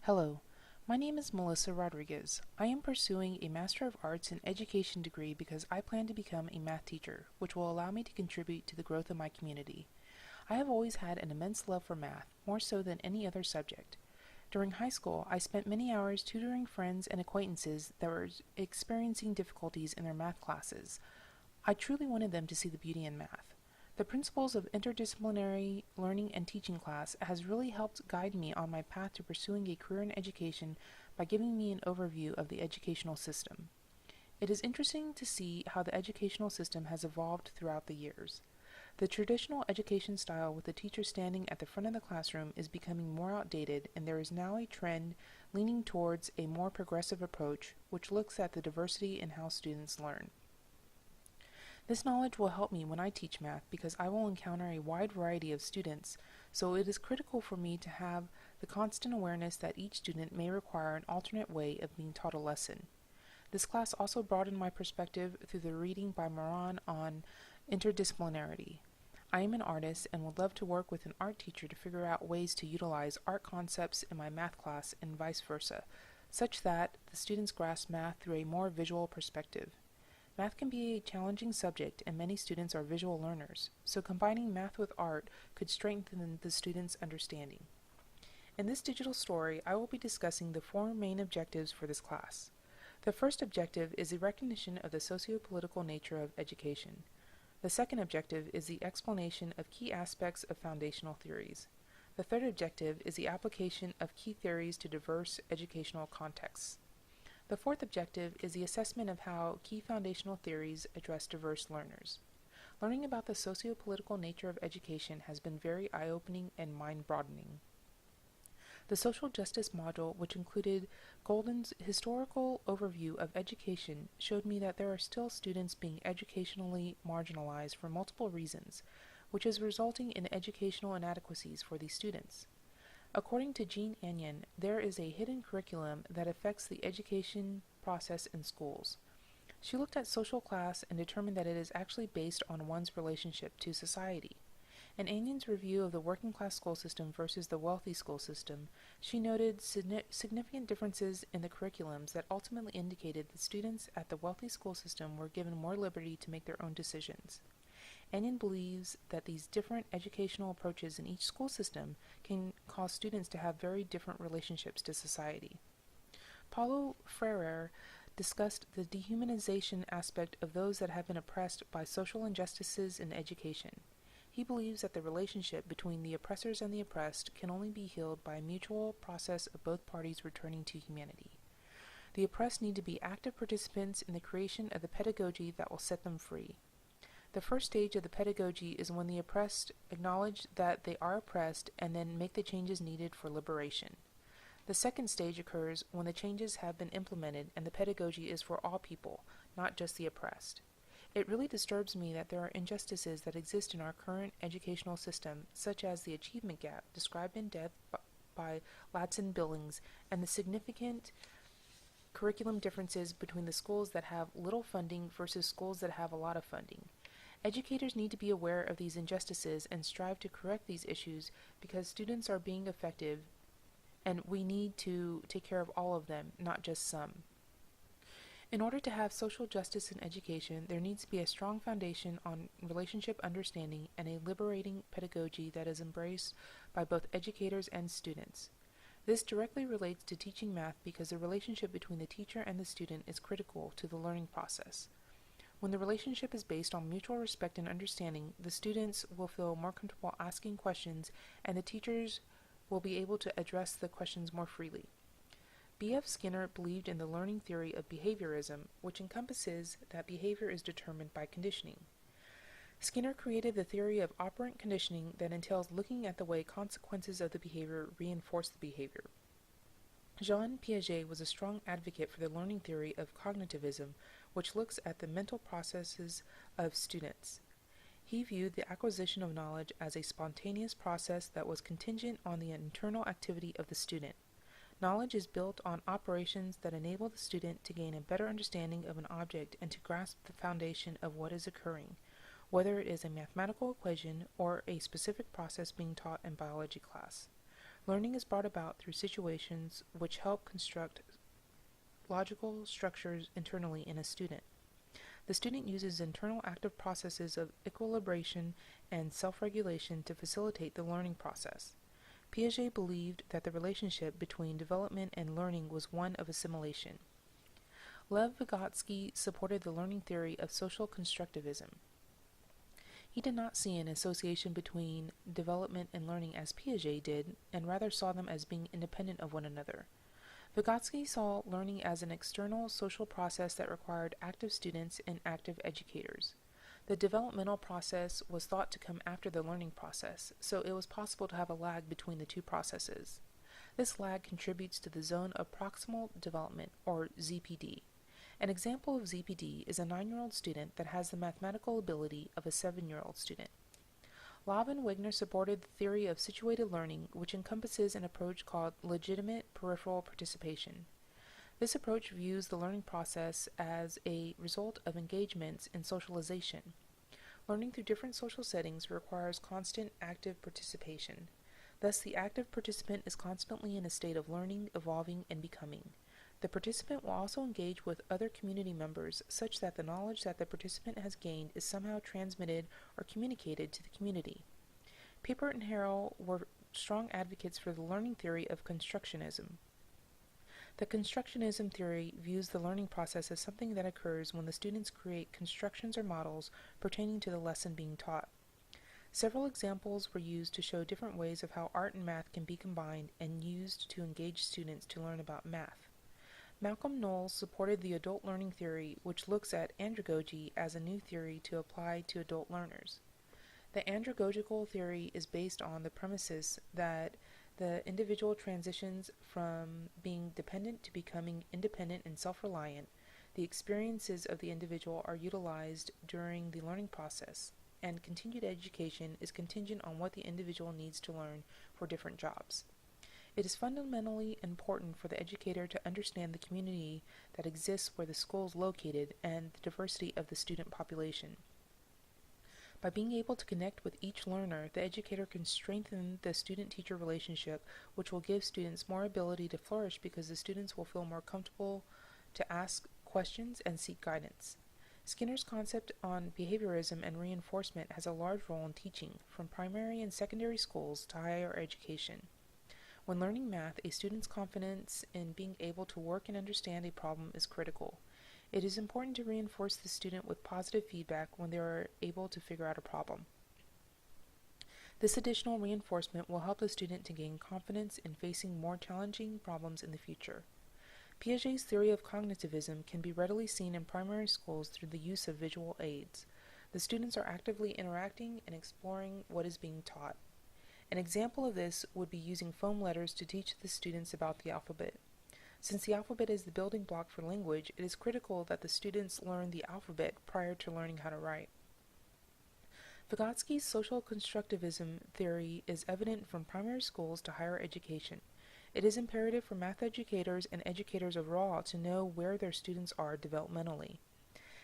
Hello, my name is Melissa Rodriguez. I am pursuing a Master of Arts in Education degree because I plan to become a math teacher, which will allow me to contribute to the growth of my community. I have always had an immense love for math, more so than any other subject. During high school, I spent many hours tutoring friends and acquaintances that were experiencing difficulties in their math classes. I truly wanted them to see the beauty in math. The Principles of Interdisciplinary Learning and Teaching class has really helped guide me on my path to pursuing a career in education by giving me an overview of the educational system. It is interesting to see how the educational system has evolved throughout the years. The traditional education style with the teacher standing at the front of the classroom is becoming more outdated, and there is now a trend leaning towards a more progressive approach which looks at the diversity in how students learn. This knowledge will help me when I teach math because I will encounter a wide variety of students, so it is critical for me to have the constant awareness that each student may require an alternate way of being taught a lesson. This class also broadened my perspective through the reading by Moran on interdisciplinarity. I am an artist and would love to work with an art teacher to figure out ways to utilize art concepts in my math class and vice versa, such that the students grasp math through a more visual perspective. Math can be a challenging subject and many students are visual learners, so combining math with art could strengthen the students' understanding. In this digital story, I will be discussing the four main objectives for this class. The first objective is the recognition of the socio-political nature of education. The second objective is the explanation of key aspects of foundational theories. The third objective is the application of key theories to diverse educational contexts. The fourth objective is the assessment of how key foundational theories address diverse learners. Learning about the socio-political nature of education has been very eye-opening and mind-broadening. The social justice module, which included Golden's historical overview of education, showed me that there are still students being educationally marginalized for multiple reasons, which is resulting in educational inadequacies for these students. According to Jean Anion, there is a hidden curriculum that affects the education process in schools. She looked at social class and determined that it is actually based on one's relationship to society. In Anion's review of the working class school system versus the wealthy school system, she noted significant differences in the curriculums that ultimately indicated that students at the wealthy school system were given more liberty to make their own decisions. Anion believes that these different educational approaches in each school system can cause students to have very different relationships to society. Paulo Freire discussed the dehumanization aspect of those that have been oppressed by social injustices in education. He believes that the relationship between the oppressors and the oppressed can only be healed by a mutual process of both parties returning to humanity. The oppressed need to be active participants in the creation of the pedagogy that will set them free. The first stage of the pedagogy is when the oppressed acknowledge that they are oppressed and then make the changes needed for liberation. The second stage occurs when the changes have been implemented and the pedagogy is for all people, not just the oppressed. It really disturbs me that there are injustices that exist in our current educational system, such as the achievement gap described in depth by Ladson Billings and the significant curriculum differences between the schools that have little funding versus schools that have a lot of funding. Educators need to be aware of these injustices and strive to correct these issues because students are being affected and we need to take care of all of them, not just some. In order to have social justice in education, there needs to be a strong foundation on relationship understanding and a liberating pedagogy that is embraced by both educators and students. This directly relates to teaching math because the relationship between the teacher and the student is critical to the learning process. When the relationship is based on mutual respect and understanding, the students will feel more comfortable asking questions and the teachers will be able to address the questions more freely. B.F. Skinner believed in the learning theory of behaviorism, which encompasses that behavior is determined by conditioning. Skinner created the theory of operant conditioning that entails looking at the way consequences of the behavior reinforce the behavior. Jean Piaget was a strong advocate for the learning theory of cognitivism, which looks at the mental processes of students. He viewed the acquisition of knowledge as a spontaneous process that was contingent on the internal activity of the student. Knowledge is built on operations that enable the student to gain a better understanding of an object and to grasp the foundation of what is occurring, whether it is a mathematical equation or a specific process being taught in biology class. Learning is brought about through situations which help construct logical structures internally in a student. The student uses internal active processes of equilibration and self-regulation to facilitate the learning process. Piaget believed that the relationship between development and learning was one of assimilation. Lev Vygotsky supported the learning theory of social constructivism. He did not see an association between development and learning as Piaget did, and rather saw them as being independent of one another. Vygotsky saw learning as an external social process that required active students and active educators. The developmental process was thought to come after the learning process, so it was possible to have a lag between the two processes. This lag contributes to the zone of proximal development, or ZPD. An example of ZPD is a 9-year-old student that has the mathematical ability of a 7-year-old student. Lav and Wigner supported the theory of situated learning, which encompasses an approach called legitimate peripheral participation. This approach views the learning process as a result of engagements in socialization. Learning through different social settings requires constant active participation. Thus, the active participant is constantly in a state of learning, evolving, and becoming. The participant will also engage with other community members such that the knowledge that the participant has gained is somehow transmitted or communicated to the community. Papert and Harrell were strong advocates for the learning theory of constructionism. The constructionism theory views the learning process as something that occurs when the students create constructions or models pertaining to the lesson being taught. Several examples were used to show different ways of how art and math can be combined and used to engage students to learn about math. Malcolm Knowles supported the adult learning theory, which looks at andragogy as a new theory to apply to adult learners. The andragogical theory is based on the premises that the individual transitions from being dependent to becoming independent and self-reliant. The experiences of the individual are utilized during the learning process, and continued education is contingent on what the individual needs to learn for different jobs. It is fundamentally important for the educator to understand the community that exists where the school is located and the diversity of the student population. By being able to connect with each learner, the educator can strengthen the student-teacher relationship, which will give students more ability to flourish because the students will feel more comfortable to ask questions and seek guidance. Skinner's concept on behaviorism and reinforcement has a large role in teaching, from primary and secondary schools to higher education. When learning math, a student's confidence in being able to work and understand a problem is critical. It is important to reinforce the student with positive feedback when they are able to figure out a problem. This additional reinforcement will help the student to gain confidence in facing more challenging problems in the future. Piaget's theory of cognitivism can be readily seen in primary schools through the use of visual aids. The students are actively interacting and exploring what is being taught. An example of this would be using foam letters to teach the students about the alphabet. Since the alphabet is the building block for language, it is critical that the students learn the alphabet prior to learning how to write. Vygotsky's social constructivism theory is evident from primary schools to higher education. It is imperative for math educators and educators overall to know where their students are developmentally.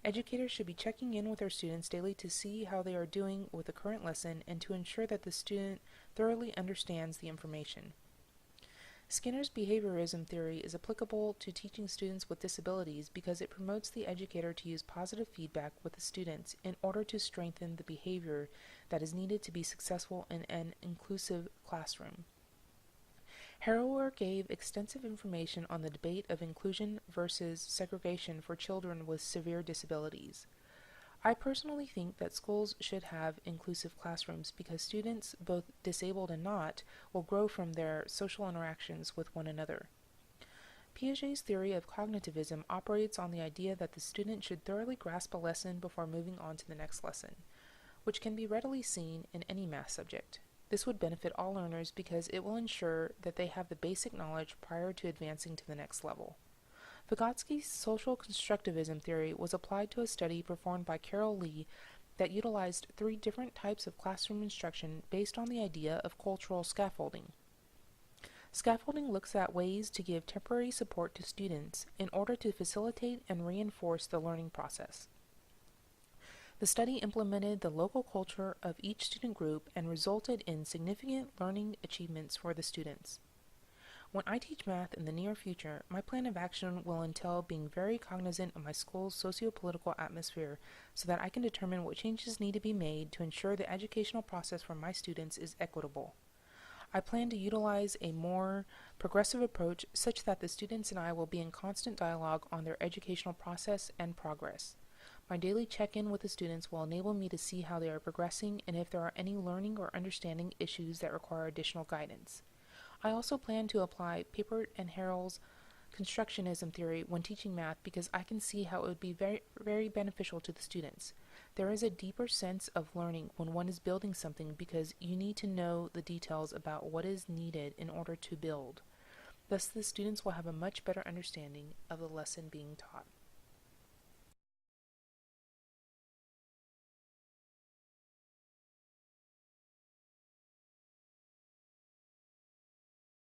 Educators should be checking in with their students daily to see how they are doing with the current lesson and to ensure that the student thoroughly understands the information. Skinner's behaviorism theory is applicable to teaching students with disabilities because it promotes the educator to use positive feedback with the students in order to strengthen the behavior that is needed to be successful in an inclusive classroom. Harrower gave extensive information on the debate of inclusion versus segregation for children with severe disabilities. I personally think that schools should have inclusive classrooms because students, both disabled and not, will grow from their social interactions with one another. Piaget's theory of cognitivism operates on the idea that the student should thoroughly grasp a lesson before moving on to the next lesson, which can be readily seen in any math subject. This would benefit all learners because it will ensure that they have the basic knowledge prior to advancing to the next level. Vygotsky's social constructivism theory was applied to a study performed by Carol Lee that utilized 3 different types of classroom instruction based on the idea of cultural scaffolding. Scaffolding looks at ways to give temporary support to students in order to facilitate and reinforce the learning process. The study implemented the local culture of each student group and resulted in significant learning achievements for the students. When I teach math in the near future, my plan of action will entail being very cognizant of my school's socio-political atmosphere so that I can determine what changes need to be made to ensure the educational process for my students is equitable. I plan to utilize a more progressive approach such that the students and I will be in constant dialogue on their educational process and progress. My daily check-in with the students will enable me to see how they are progressing and if there are any learning or understanding issues that require additional guidance. I also plan to apply Papert and Harrell's constructionism theory when teaching math because I can see how it would be very, very beneficial to the students. There is a deeper sense of learning when one is building something because you need to know the details about what is needed in order to build. Thus, the students will have a much better understanding of the lesson being taught.